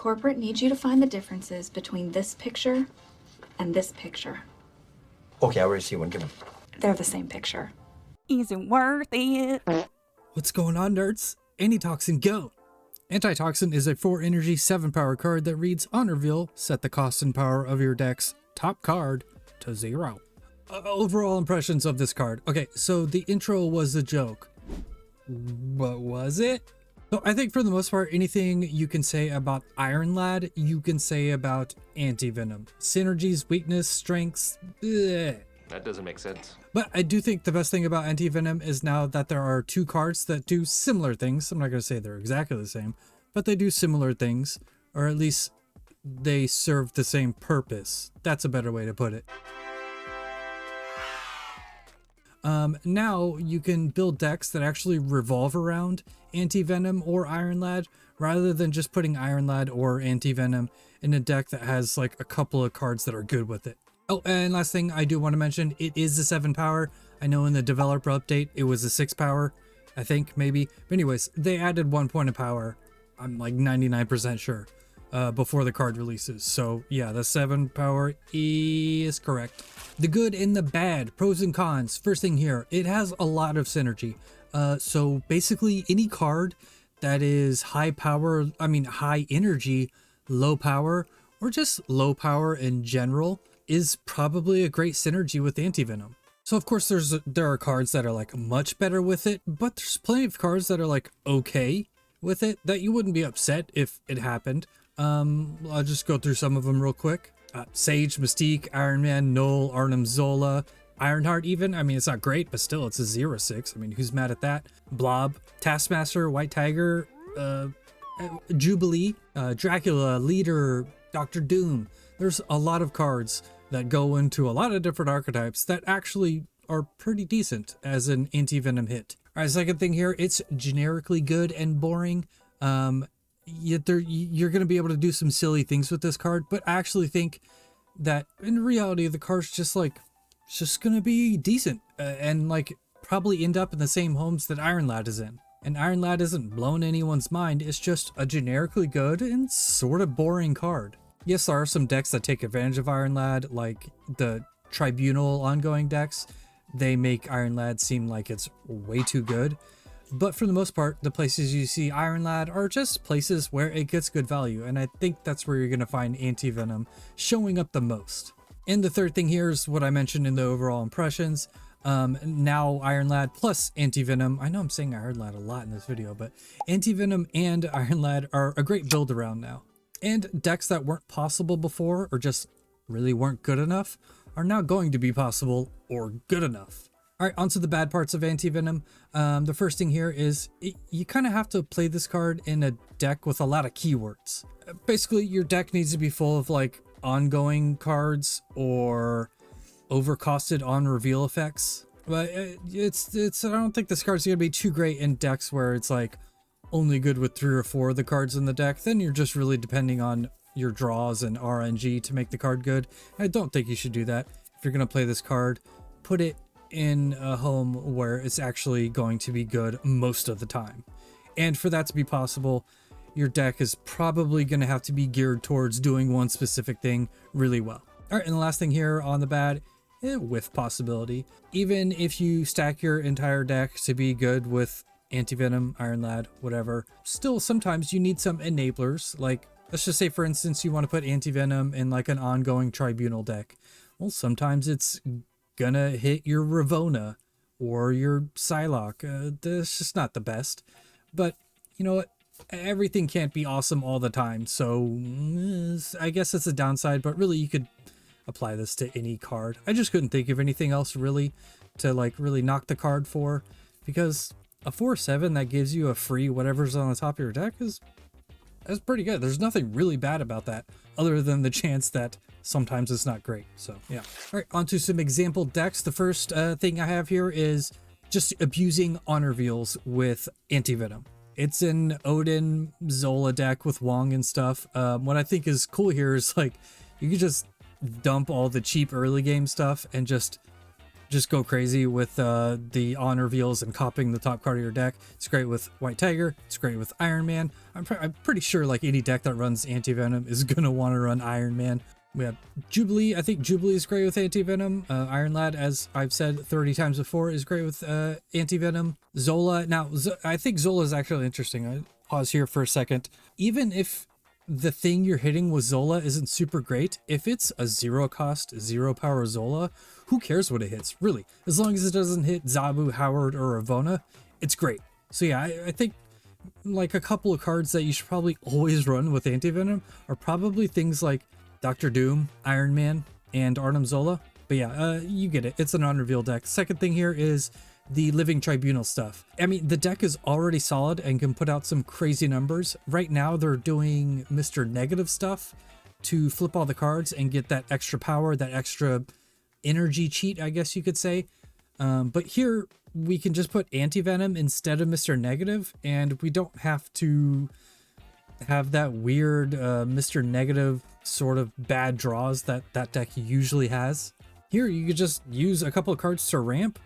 Corporate needs you to find the differences between this picture and this picture. Okay, I already see one. Give me. They're the same picture. Is it worth it? What's going on, nerds? Antitoxin, go! Antitoxin is a 4 energy 7 power card that reads, on reveal, set the cost and power of your deck's top card to 0. Overall impressions of this card. Okay, so the intro was a joke. But was it? So I think for the most part, anything you can say about Iron Lad, you can say about Anti-Venom. Synergies, weakness, strengths, bleh. That doesn't make sense. But I do think the best thing about Anti-Venom is now that there are 2 cards that do similar things. I'm not going to say they're exactly the same, but they do similar things, or at least they serve the same purpose. That's a better way to put it. Now you can build decks that actually revolve around Anti-Venom or Iron Lad, rather than just putting Iron Lad or Anti-Venom in a deck that has like a couple of cards that are good with it. Oh, and last thing I do want to mention, it is a 7 power. I know in the developer update it was a 6 power, I think, maybe. But anyways, they added 1 point of power, I'm like 99% sure, before the card releases. So yeah, the 7 power is correct. The good and the bad, pros and cons. First thing here, it has a lot of synergy. So basically any card that is high power, high energy, low power, or just low power in general is probably a great synergy with Anti-Venom. So of course there are cards that are like much better with it, but there's plenty of cards that are like okay with it that you wouldn't be upset if it happened. I'll just go through some of them real quick. Sage, Mystique, Iron Man, Null, Arnim Zola, Ironheart even. I mean, it's not great, but still it's a 0/6. I mean, who's mad at that? Blob, Taskmaster, White Tiger, Jubilee, Dracula, Leader, Doctor Doom. There's a lot of cards that go into a lot of different archetypes that actually are pretty decent as an Anti-Venom hit. All right, second thing here, it's generically good and boring. Yet you're going to be able to do some silly things with this card, but I actually think that in reality the card's just going to be decent and like probably end up in the same homes that Iron Lad is in. And Iron Lad isn't blowing anyone's mind, it's just a generically good and sort of boring card. Yes, there are some decks that take advantage of Iron Lad, like the Tribunal ongoing decks. They make Iron Lad seem like it's way too good. But for the most part, the places you see Iron Lad are just places where it gets good value. And I think that's where you're going to find Anti-Venom showing up the most. And the third thing here is what I mentioned in the overall impressions. Now Iron Lad plus Anti-Venom. I know I'm saying Iron Lad a lot in this video, but Anti-Venom and Iron Lad are a great build around now. And decks that weren't possible before or just really weren't good enough are now going to be possible or good enough. All right, onto the bad parts of Anti-Venom. The first thing here is you kind of have to play this card in a deck with a lot of keywords. Basically, your deck needs to be full of like ongoing cards or overcosted on reveal effects. But I don't think this card's gonna be too great in decks where it's like only good with 3 or 4 of the cards in the deck. Then you're just really depending on your draws and RNG to make the card good. I don't think you should do that. If you're gonna play this card, put it in a home where it's actually going to be good most of the time. And for that to be possible, your deck is probably going to have to be geared towards doing one specific thing really well. All right, and the last thing here on the bad, whiff possibility. Even if you stack your entire deck to be good with Anti-Venom, Iron Lad, whatever, still sometimes you need some enablers. Like, let's just say for instance, you want to put Anti-Venom in like an ongoing Tribunal deck. Well, sometimes it's gonna hit your Ravona or your Psylocke. That's just not the best. But you know what? Everything can't be awesome all the time. So I guess it's a downside, but really you could apply this to any card. I just couldn't think of anything else really to like really knock the card for, because a 4/7 that gives you a free whatever's on the top of your deck that's pretty good. There's nothing really bad about that other than the chance that sometimes it's not great. So yeah. All right, on to some example decks. The first thing I have here is just abusing honor reveals with Anti-Venom. It's an Odin Zola deck with Wong and stuff. What I think is cool here is like you can just dump all the cheap early game stuff and just just go crazy with the on reveals and copying the top card of your deck. It's great with White Tiger. It's great with Iron Man. I'm pretty sure like any deck that runs Anti-Venom is going to want to run Iron Man. We have Jubilee. I think Jubilee is great with Anti-Venom. Iron Lad, as I've said 30 times before, is great with Anti-Venom. Zola. Now, I think Zola is actually interesting. I'll pause here for a second. Even if the thing you're hitting with Zola isn't super great, if it's a 0 cost, 0 power Zola, who cares what it hits, really? As long as it doesn't hit Zabu, Howard, or Ravonna, it's great. So yeah, I think like a couple of cards that you should probably always run with Anti-Venom are probably things like Dr. Doom, Iron Man, and Arnim Zola. But yeah, you get it. It's an on-reveal deck. Second thing here is the Living Tribunal stuff. I mean, the deck is already solid and can put out some crazy numbers. Right now, they're doing Mr. Negative stuff to flip all the cards and get that extra power, that extra energy cheat, I guess you could say. But here, we can just put Anti-Venom instead of Mr. Negative, and we don't have to have that weird Mr. Negative sort of bad draws that that deck usually has. Here, you could just use a couple of cards to ramp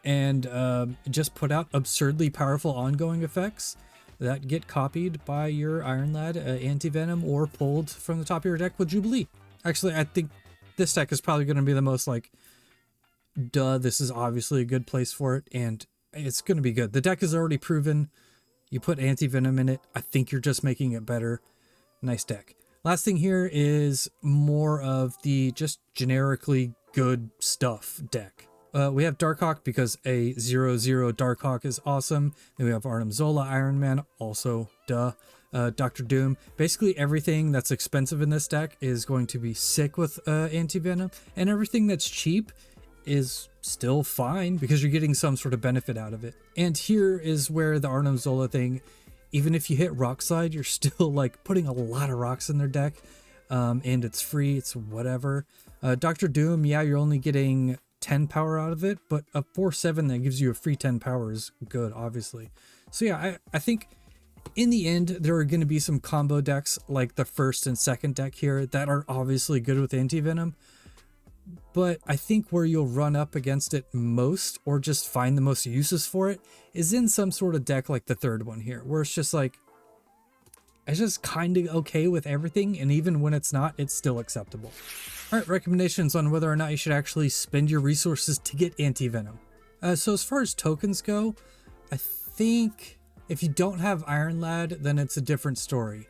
and just put out absurdly powerful ongoing effects that get copied by your Iron Lad Anti-Venom or pulled from the top of your deck with Jubilee. Actually, I think this deck is probably going to be the most like, duh, this is obviously a good place for it, and it's going to be good. The deck is already proven. You put Anti-Venom in it, I think you're just making it better. Nice deck. Last thing here is more of the just generically good stuff deck. We have Darkhawk because a 0/0 Darkhawk is awesome. Then we have Arnim Zola, Iron Man, also duh. Dr. Doom. Basically everything that's expensive in this deck is going to be sick with Anti-Venom, and everything that's cheap is still fine because you're getting some sort of benefit out of it. And here is where the Arnim Zola thing, even if you hit Rock Slide, you're still like putting a lot of rocks in their deck, and it's free, it's whatever. Dr. Doom, yeah, you're only getting 10 power out of it, but a 4/7 that gives you a free 10 power is good, obviously. So yeah, I think in the end, there are going to be some combo decks like the first and second deck here that are obviously good with Anti-Venom. But I think where you'll run up against it most, or just find the most uses for it, is in some sort of deck like the third one here, where it's just like, it's just kind of okay with everything, and even when it's not, it's still acceptable. Alright, recommendations on whether or not you should actually spend your resources to get Anti-Venom. So as far as tokens go, I think if you don't have Iron Lad, then it's a different story.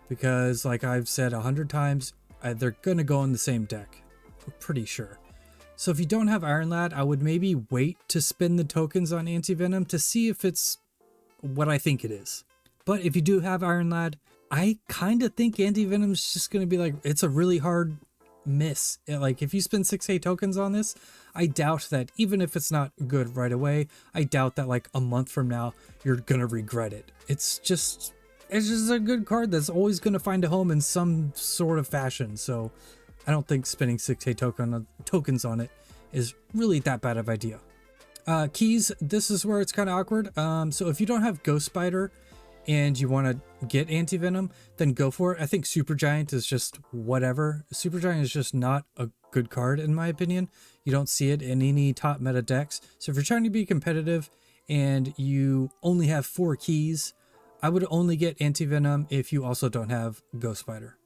Because like I've said 100 times, they're going to go in the same deck. I'm pretty sure. So if you don't have Iron Lad, I would maybe wait to spend the tokens on Anti-Venom to see if it's what I think it is. But if you do have Iron Lad, I kind of think Anti-Venom is just going to be like, it's a really hard miss. Like if you spend 6-8 tokens on this, I doubt that even if it's not good right away, I doubt that like a month from now, you're going to regret it. It's just a good card that's always going to find a home in some sort of fashion. So I don't think spending 6-8 tokens on it is really that bad of an idea. Keys, this is where it's kind of awkward. So if you don't have Ghost Spider and you want to get Anti-Venom, then go for it. I think Supergiant is just whatever. Supergiant is just not a good card in my opinion. You don't see it in any top meta decks. So if you're trying to be competitive and you only have 4 keys, I would only get Anti-Venom if you also don't have Ghost Spider.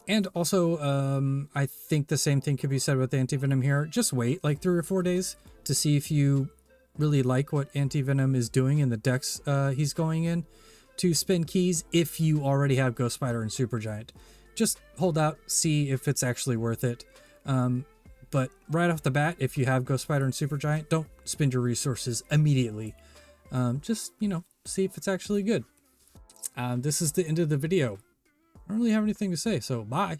And also, I think the same thing could be said with Anti-Venom here. Just wait like 3 or 4 days to see if you really like what Anti-Venom is doing in the decks he's going in to spend keys if you already have Ghost Spider and Supergiant. Just hold out, see if it's actually worth it. But right off the bat, if you have Ghost Spider and Supergiant, don't spend your resources immediately. Just, you know, see if it's actually good. This is the end of the video. I don't really have anything to say, so bye.